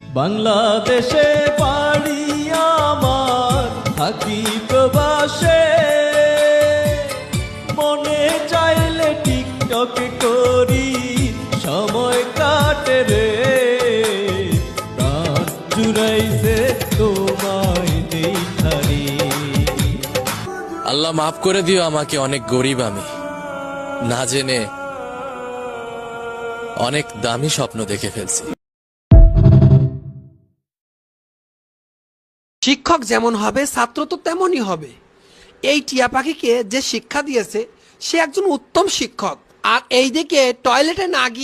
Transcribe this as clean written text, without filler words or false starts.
বাংলাদেশে বাড়ি আমার, থাকি প্রবাসে, মনে চাইলে টিকটক করি, সময় কাটে রে, প্রাণ জুড়াইছে তোমায় দেখারি। আল্লাহ মাফ করে দিও আমাকে, অনেক গরিব আমি, না জেনে অনেক দামি স্বপ্ন দেখে ফেলছি। শিক্ষক যেমন হবে ছাত্র তো তেমনই হবে। এই টিয়া পাখিকে যে শিক্ষা দিয়েছে সে একজন উত্তম শিক্ষক। আর এই দিকে টয়লেটে না গিয়ে